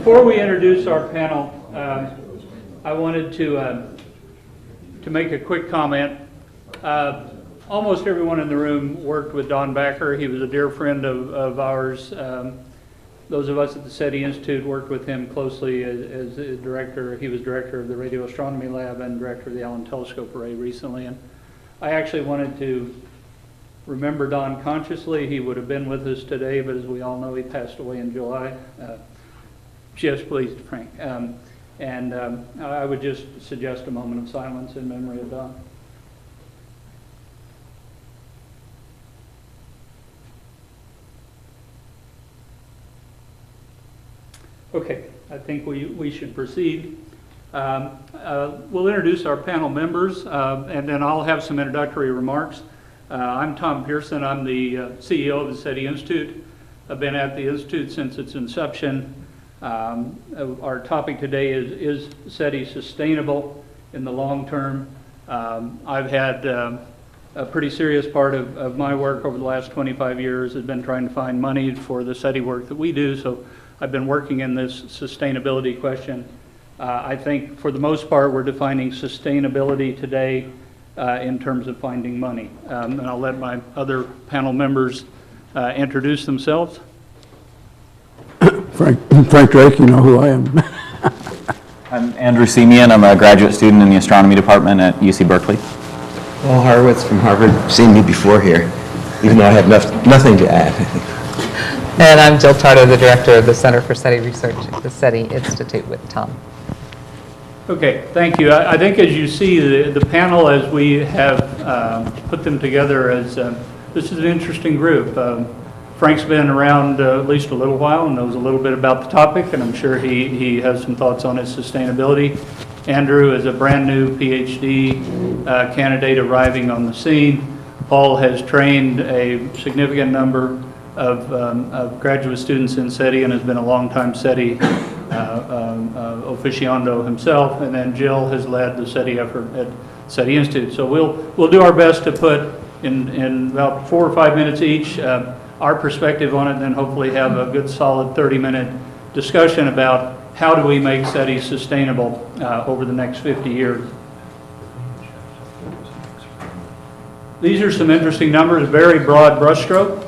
Before we introduce our panel, I wanted to make a quick comment. Almost everyone in the room worked with Don Backer. He was a dear friend of ours. Those of us at the SETI Institute worked with him closely as a director. He was director of the Radio Astronomy Lab and director of the Allen Telescope Array recently. And I actually wanted to remember Don consciously. He would have been with us today, but as we all know, he passed away in July. Just please, Frank. I would just suggest a moment of silence in memory of Don. Okay, I think we should proceed. We'll introduce our panel members, and then I'll have some introductory remarks. I'm Tom Pierson. I'm the CEO of the SETI Institute. I've been at the Institute since its inception. Our topic today is SETI sustainable in the long term? I've had a pretty serious part of my work over the last 25 years has been trying to find money for the SETI work that we do, so I've been working in this sustainability question. I think for the most part we're defining sustainability today in terms of finding money. And I'll let my other panel members introduce themselves. Frank Drake, you know who I am. I'm Andrew Simeon. I'm a graduate student in the astronomy department at UC Berkeley. Well, Horowitz from Harvard, seen me before here, even though I have nothing to add. And I'm Jill Tarter, the director of the Center for SETI Research at the SETI Institute with Tom. Okay, thank you. I think as you see the panel as we have put them together, as this is an interesting group. Frank's been around at least a little while and knows a little bit about the topic, and I'm sure he has some thoughts on its sustainability. Andrew is a brand new PhD candidate arriving on the scene. Paul has trained a significant number of graduate students in SETI and has been a long-time SETI aficionado himself. And then Jill has led the SETI effort at SETI Institute. So we'll do our best to put in about 4 or 5 minutes each our perspective on it, and then hopefully have a good solid 30-minute discussion about how do we make SETI sustainable over the next 50 years. These are some interesting numbers, very broad brushstroke.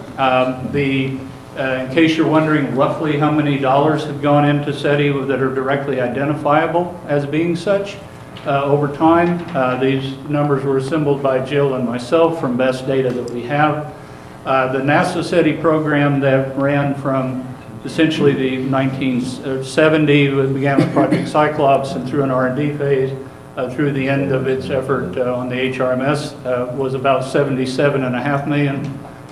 In case you're wondering roughly how many dollars have gone into SETI that are directly identifiable as being such over time. These numbers were assembled by Jill and myself from best data that we have. The NASA SETI program that ran from essentially the 1970s, it began with Project Cyclops and through an R&D phase through the end of its effort on the HRMS was about $77.5 million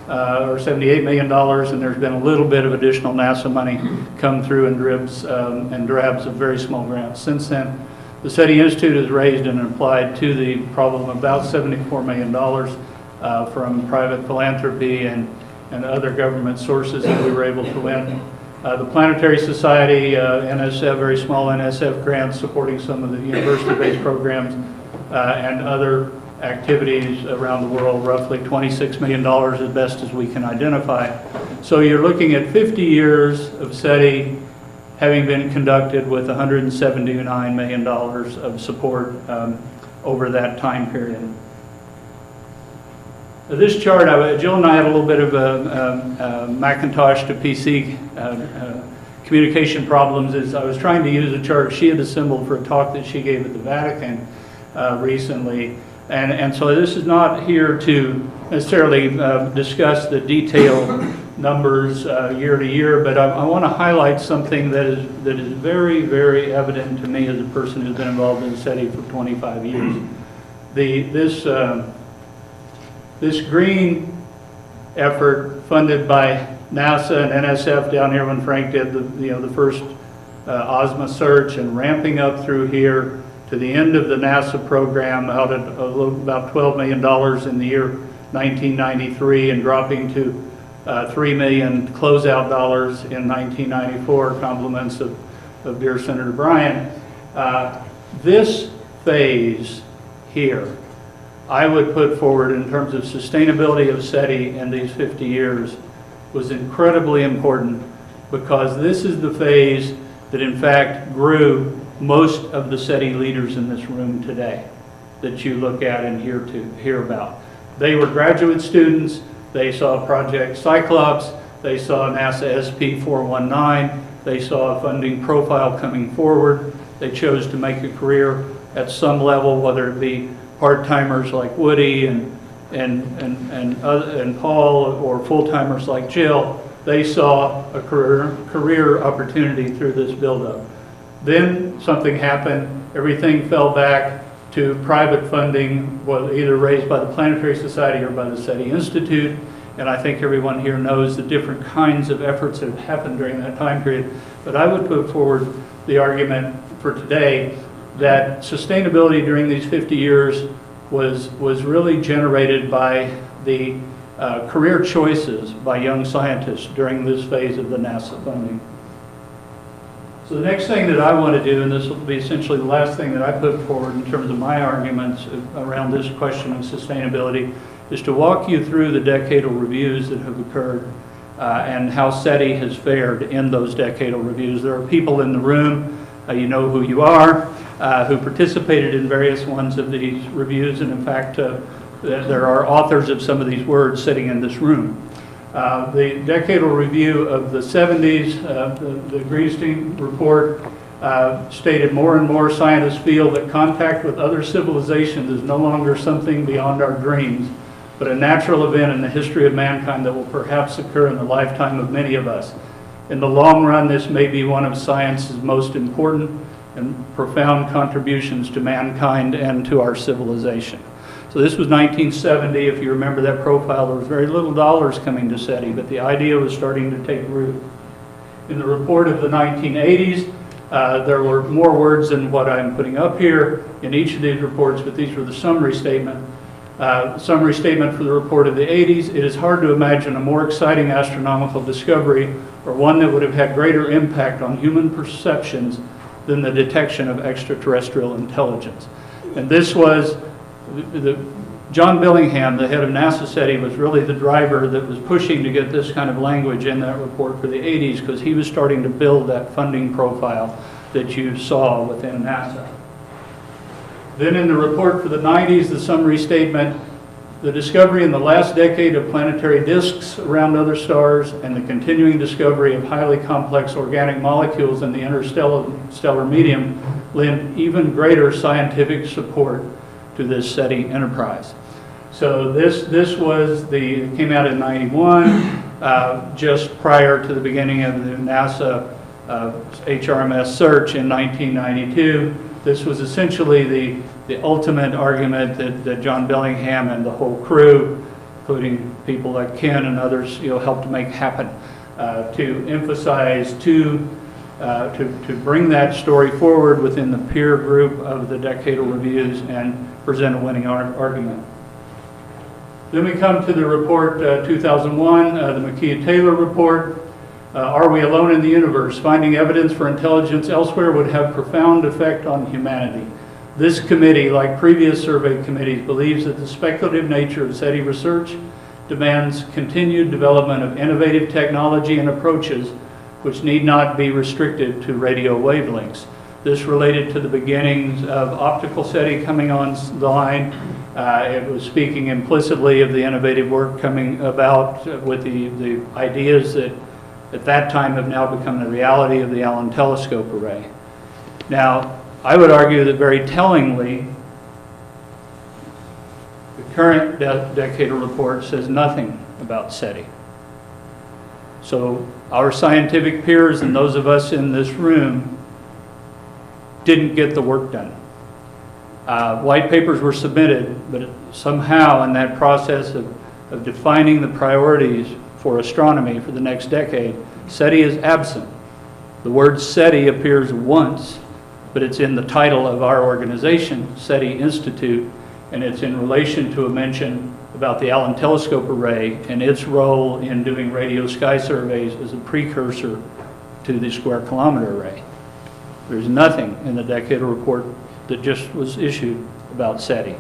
or $78 million, and there's been a little bit of additional NASA money come through in dribs and drabs of very small grants. Since then, the SETI Institute has raised and applied to the problem about $74 million from private philanthropy and other government sources that we were able to win. The Planetary Society, NSF, very small NSF grants supporting some of the university-based programs and other activities around the world, roughly $26 million as best as we can identify. So you're looking at 50 years of SETI having been conducted with $179 million of support over that time period. This chart, Jill and I had a little bit of a Macintosh to PC communication problems as I was trying to use a chart she had assembled for a talk that she gave at the Vatican recently. And so this is not here to necessarily discuss the detailed numbers year to year, but I want to highlight something that is very, very evident to me as a person who's been involved in SETI for 25 years. This green effort funded by NASA and NSF down here when Frank did the first Ozma search, and ramping up through here to the end of the NASA program out at about $12 million in the year 1993 and dropping to $3 million closeout dollars in 1994, compliments of dear Senator Bryan. This phase here, I would put forward in terms of sustainability of SETI in these 50 years was incredibly important, because this is the phase that in fact grew most of the SETI leaders in this room today that you look at and hear about. They were graduate students. They saw Project Cyclops. They saw NASA SP419. They saw a funding profile coming forward. They chose to make a career at some level, whether it be part-timers like Woody and Paul, or full-timers like Jill. They saw a career opportunity through this buildup. Then something happened. Everything fell back to private funding, was either raised by the Planetary Society or by the SETI Institute. And I think everyone here knows the different kinds of efforts that have happened during that time period. But I would put forward the argument for today that sustainability during these 50 years was really generated by the career choices by young scientists during this phase of the NASA funding. So the next thing that I want to do, and this will be essentially the last thing that I put forward in terms of my arguments around this question of sustainability, is to walk you through the decadal reviews that have occurred and how SETI has fared in those decadal reviews. There are people in the room, you know who you are, who participated in various ones of these reviews, and in fact there are authors of some of these words sitting in this room. The decadal review of the 70s, the Greenstein report, stated more and more scientists feel that contact with other civilizations is no longer something beyond our dreams, but a natural event in the history of mankind that will perhaps occur in the lifetime of many of us. In the long run, this may be one of science's most important and profound contributions to mankind and to our civilization. So this was 1970. If you remember that profile, there was very little dollars coming to SETI, but the idea was starting to take root. In the report of the 1980s, there were more words than what I'm putting up here in each of these reports, but these were the summary statement. Summary statement for the report of the 80s: it is hard to imagine a more exciting astronomical discovery, or one that would have had greater impact on human perceptions than the detection of extraterrestrial intelligence. And this was John Billingham, the head of NASA SETI, was really the driver that was pushing to get this kind of language in that report for the 80s, because he was starting to build that funding profile that you saw within NASA. Then in the report for the 90s, the summary statement: the discovery in the last decade of planetary disks around other stars and the continuing discovery of highly complex organic molecules in the interstellar medium lend even greater scientific support to this SETI enterprise. So this was it came out in 91, just prior to the beginning of the NASA HRMS search in 1992. This was essentially the ultimate argument that John Billingham and the whole crew, including people like Ken and others, helped make happen, to emphasize, to bring that story forward within the peer group of the decadal reviews and present a winning argument. Then we come to the report 2001, the McKee-Taylor report. Are we alone in the universe? Finding evidence for intelligence elsewhere would have profound effect on humanity. This committee, like previous survey committees, believes that the speculative nature of SETI research demands continued development of innovative technology and approaches which need not be restricted to radio wavelengths. This related to the beginnings of optical SETI coming on the line. It was speaking implicitly of the innovative work coming about with the ideas that at that time have now become the reality of the Allen telescope array. Now, I would argue that very tellingly, the current decadal report says nothing about SETI. So our scientific peers and those of us in this room didn't get the work done. White papers were submitted, but somehow in that process of defining the priorities for astronomy for the next decade, SETI is absent. The word SETI appears once, but it's in the title of our organization, SETI Institute, and it's in relation to a mention about the Allen telescope array and its role in doing radio sky surveys as a precursor to the square kilometer array. There's nothing in the decadal report that just was issued about SETI.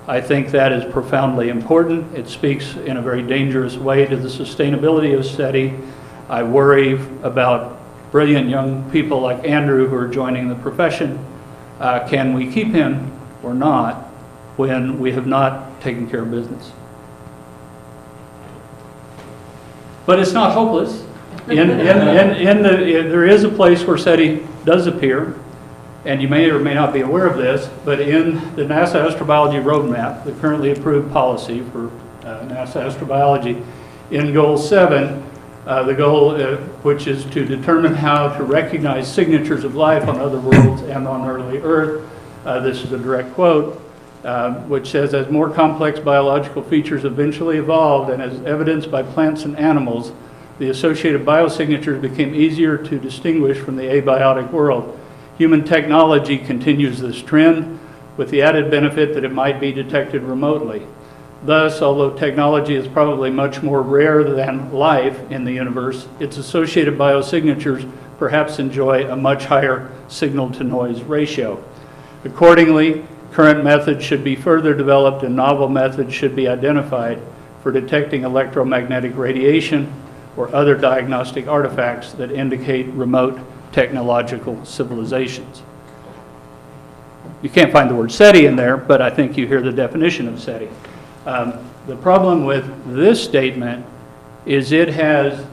I think that is profoundly important. It speaks in a very dangerous way to the sustainability of SETI. I worry about brilliant young people like Andrew who are joining the profession. Can we keep him or not when we have not taken care of business? But it's not hopeless. There is a place where SETI does appear, and you may or may not be aware of this, but in the NASA Astrobiology Roadmap, the currently approved policy for NASA Astrobiology, in Goal 7, the goal which is to determine how to recognize signatures of life on other worlds and on early Earth. This is a direct quote, which says, as more complex biological features eventually evolved and as evidenced by plants and animals, the associated biosignatures became easier to distinguish from the abiotic world. Human technology continues this trend with the added benefit that it might be detected remotely. Thus, although technology is probably much more rare than life in the universe, its associated biosignatures perhaps enjoy a much higher signal-to-noise ratio. Accordingly, current methods should be further developed and novel methods should be identified for detecting electromagnetic radiation or other diagnostic artifacts that indicate remote technological civilizations. You can't find the word SETI in there, but I think you hear the definition of SETI. The problem with this statement is it has,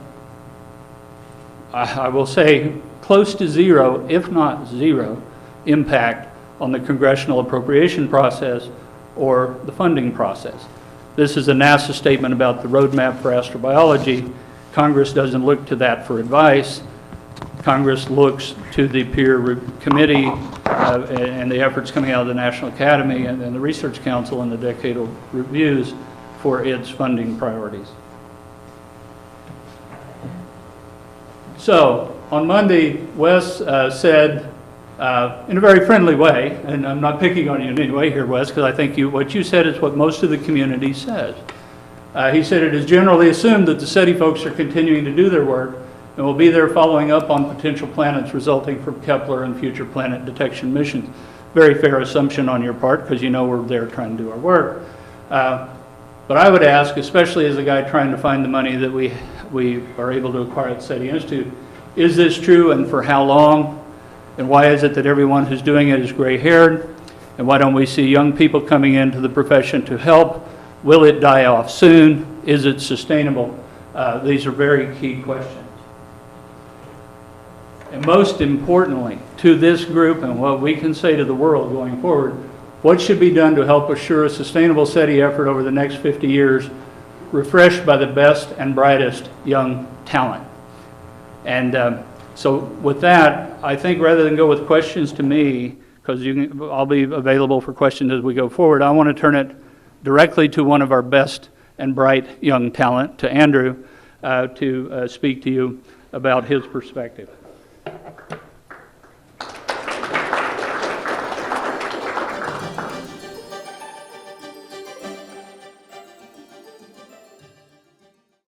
I will say, close to zero, if not zero, impact on the congressional appropriation process or the funding process. This is a NASA statement about the roadmap for astrobiology. Congress doesn't look to that for advice. Congress looks to the peer committee and the efforts coming out of the National Academy and the Research Council and the decadal reviews for its funding priorities. So, on Monday, Wes said, in a very friendly way, and I'm not picking on you in any way here, Wes, because I think what you said is what most of the community says. He said it is generally assumed that the SETI folks are continuing to do their work and will be there following up on potential planets resulting from Kepler and future planet detection missions. Very fair assumption on your part, because you know we're there trying to do our work. But I would ask, especially as a guy trying to find the money that we are able to acquire at SETI Institute, is this true and for how long? And why is it that everyone who's doing it is gray-haired? And why don't we see young people coming into the profession to help? Will it die off soon? Is it sustainable? These are very key questions. And most importantly, to this group and what we can say to the world going forward, what should be done to help assure a sustainable SETI effort over the next 50 years, refreshed by the best and brightest young talent? And so with that, I think rather than go with questions to me, because I'll be available for questions as we go forward, I want to turn it directly to one of our best and bright young talent, to Andrew, to speak to you about his perspective.